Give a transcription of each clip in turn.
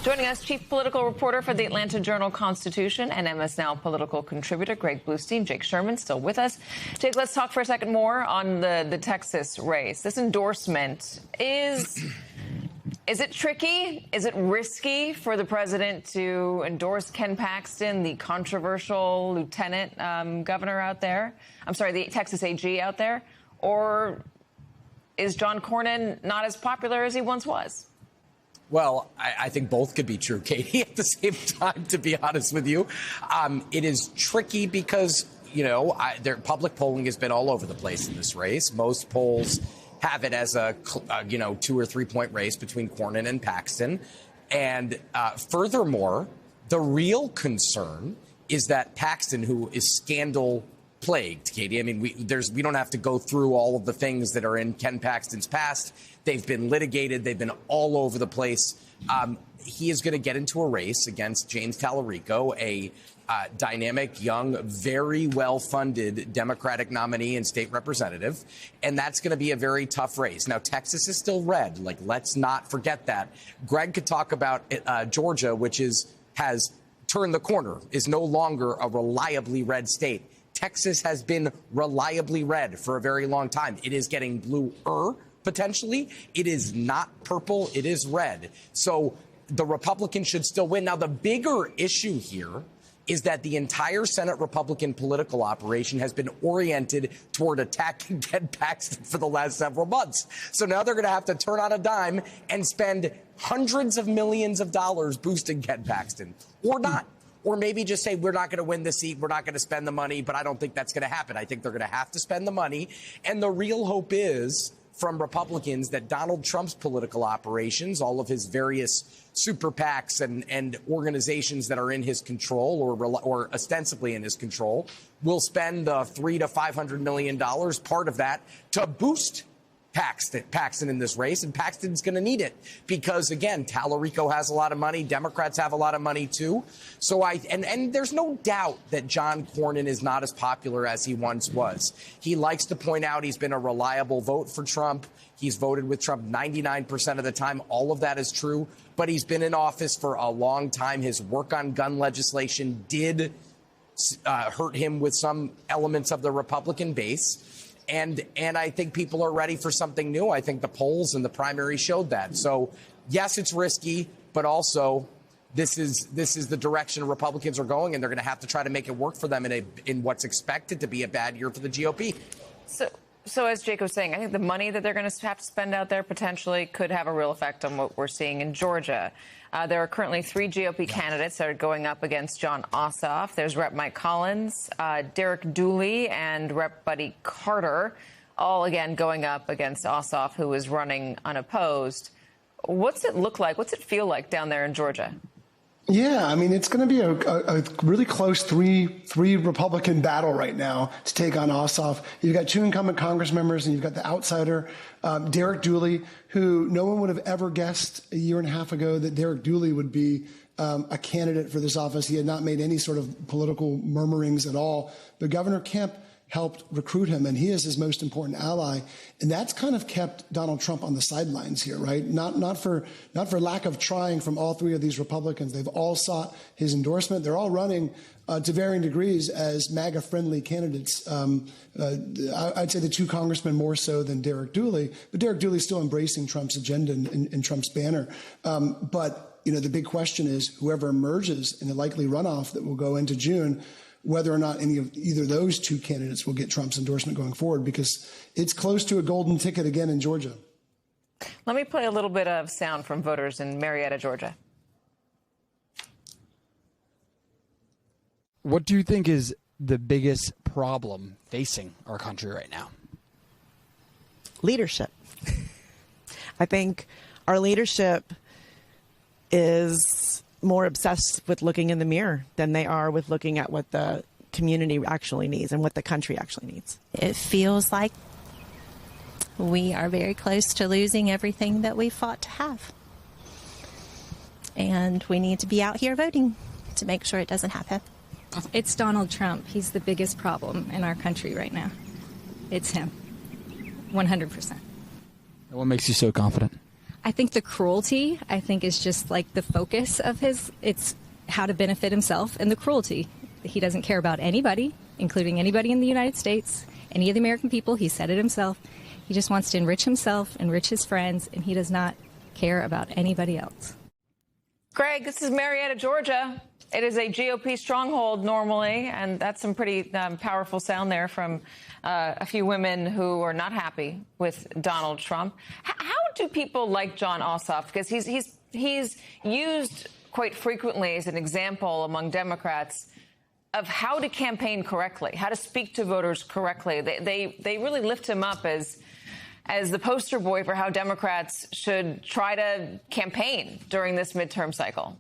Joining us, chief political reporter for the Atlanta Journal-Constitution and MS Now political contributor Greg Bluestein. Jake Sherman still with us. Jake, let's talk for a second more on the Texas race. This endorsement is it tricky? Is it risky for the president to endorse Ken Paxton, the controversial lieutenant governor out there? I'm sorry, the Texas AG out there? Or is John Cornyn not as popular as he once was? Well, I think both could be true, Katie, at the same time, to be honest with you. It is tricky because, their public polling has been all over the place in this race. Most polls have it as a 2 or 3 point race between Cornyn and Paxton. And furthermore, the real concern is that Paxton, who is scandal plagued, Katie. I mean, we don't have to go through all of the things that are in Ken Paxton's past. They've been litigated. They've been all over the place. He is going to get into a race against James Tallarico, a dynamic, young, very well-funded Democratic nominee and state representative. And that's going to be a very tough race. Now, Texas is still red. Let's not forget that. Greg could talk about Georgia, which has turned the corner, is no longer a reliably red state. Texas has been reliably red for a very long time. It is getting bluer, potentially. It is not purple. It is red. So the Republicans should still win. Now, the bigger issue here is that the entire Senate Republican political operation has been oriented toward attacking Ken Paxton for the last several months. So now they're going to have to turn on a dime and spend hundreds of millions of dollars boosting Ken Paxton, or not. Or maybe just say, we're not going to win the seat, we're not going to spend the money, but I don't think that's going to happen. I think they're going to have to spend the money. And the real hope is, from Republicans, that Donald Trump's political operations, all of his various super PACs and organizations that are in his control or ostensibly in his control, will spend the $300 to $500 million, part of that, to boost Paxton in this race, and Paxton's going to need it because, again, Tallarico has a lot of money. Democrats have a lot of money, too. So and there's no doubt that John Cornyn is not as popular as he once was. He likes to point out he's been a reliable vote for Trump. He's voted with Trump 99% of the time. All of that is true. But he's been in office for a long time. His work on gun legislation did hurt him with some elements of the Republican base. And I think people are ready for something new. I think the polls and the primary showed that. So, yes, it's risky, but also this is the direction Republicans are going, and they're going to have to try to make it work for them in what's expected to be a bad year for the GOP. So as Jake was saying, I think the money that they're going to have to spend out there potentially could have a real effect on what we're seeing in Georgia. There are currently 3 GOP candidates that are going up against Jon Ossoff. There's Rep. Mike Collins, Derek Dooley, and Rep. Buddy Carter, all again going up against Ossoff, who is running unopposed. What's it look like? What's it feel like down there in Georgia? Yeah, I mean, it's going to be a really close three Republican battle right now to take on Ossoff. You've got 2 incumbent Congress members, and you've got the outsider, Derek Dooley, who no one would have ever guessed a year and a half ago that Derek Dooley would be a candidate for this office. He had not made any sort of political murmurings at all. But Governor Kemp helped recruit him, and he is his most important ally. And that's kind of kept Donald Trump on the sidelines here, right? Not for lack of trying from all 3 of these Republicans. They've all sought his endorsement. They're all running to varying degrees as MAGA-friendly candidates. I'd say the 2 congressmen more so than Derek Dooley, but Derek Dooley is still embracing Trump's agenda and Trump's banner. But the big question is whoever emerges in the likely runoff that will go into June, whether or not either those 2 candidates will get Trump's endorsement going forward, because it's close to a golden ticket again in Georgia. Let me play a little bit of sound from voters in Marietta, Georgia. What do you think is the biggest problem facing our country right now? Leadership. I think our leadership is more obsessed with looking in the mirror than they are with looking at what the community actually needs and what the country actually needs. It feels like we are very close to losing everything that we fought to have. And we need to be out here voting to make sure it doesn't happen. It's Donald Trump. He's the biggest problem in our country right now. It's him. 100%. What makes you so confident? I think the cruelty, I think, is just like the focus of it's how to benefit himself and the cruelty. He doesn't care about anybody, including anybody in the United States, any of the American people. He said it himself. He just wants to enrich himself, enrich his friends, and he does not care about anybody else. Greg, this is Marietta, Georgia. It is a GOP stronghold normally, and that's some pretty powerful sound there from a few women who are not happy with Donald Trump. How do people like Jon Ossoff? Because he's used quite frequently as an example among Democrats of how to campaign correctly, how to speak to voters correctly. They really lift him up as the poster boy for how Democrats should try to campaign during this midterm cycle.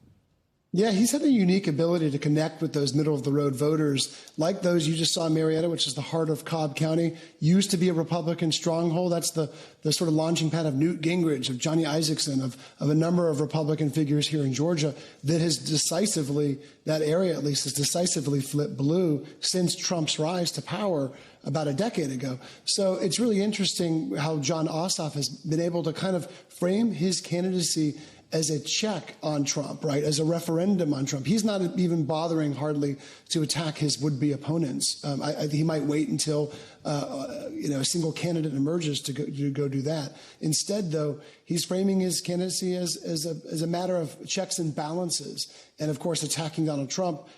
Yeah, he's had a unique ability to connect with those middle-of-the-road voters, like those you just saw in Marietta, which is the heart of Cobb County, used to be a Republican stronghold. That's the sort of launching pad of Newt Gingrich, of Johnny Isakson, of a number of Republican figures here in Georgia that has decisively, that area at least, has decisively flipped blue since Trump's rise to power about a decade ago. So it's really interesting how Jon Ossoff has been able to kind of frame his candidacy as a check on Trump, right, as a referendum on Trump. He's not even bothering hardly to attack his would-be opponents. I think he might wait until a single candidate emerges to go do that. Instead, though, he's framing his candidacy as a matter of checks and balances, and of course attacking Donald Trump,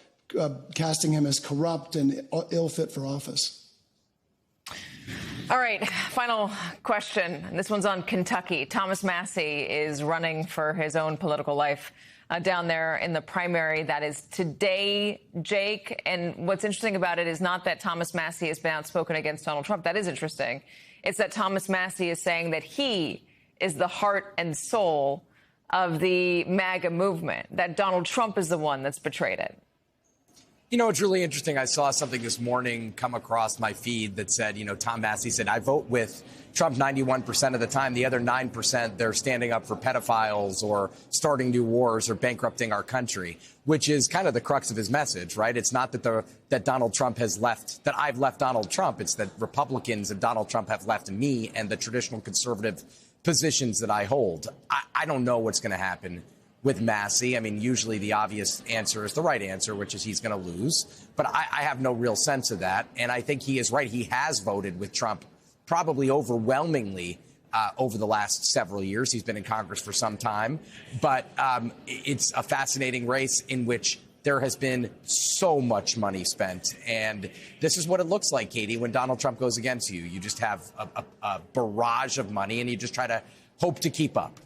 casting him as corrupt and ill fit for office. All right, final question. And this one's on Kentucky. Thomas Massie is running for his own political life down there in the primary. That is today, Jake. And what's interesting about it is not that Thomas Massie has been outspoken against Donald Trump. That is interesting. It's that Thomas Massie is saying that he is the heart and soul of the MAGA movement, that Donald Trump is the one that's betrayed it. You know, it's really interesting. I saw something this morning come across my feed that said, Tom Massie said, I vote with Trump 91% of the time. The other 9%, they're standing up for pedophiles or starting new wars or bankrupting our country, which is kind of the crux of his message, right? It's not that Donald Trump has left, that I've left Donald Trump. It's that Republicans and Donald Trump have left me and the traditional conservative positions that I hold. I don't know what's going to happen with Massie. I mean, usually the obvious answer is the right answer, which is he's going to lose. But I have no real sense of that. And I think he is right. He has voted with Trump probably overwhelmingly over the last several years. He's been in Congress for some time. But it's a fascinating race in which there has been so much money spent. And this is what it looks like, Katie, when Donald Trump goes against you. You just have a barrage of money and you just try to hope to keep up.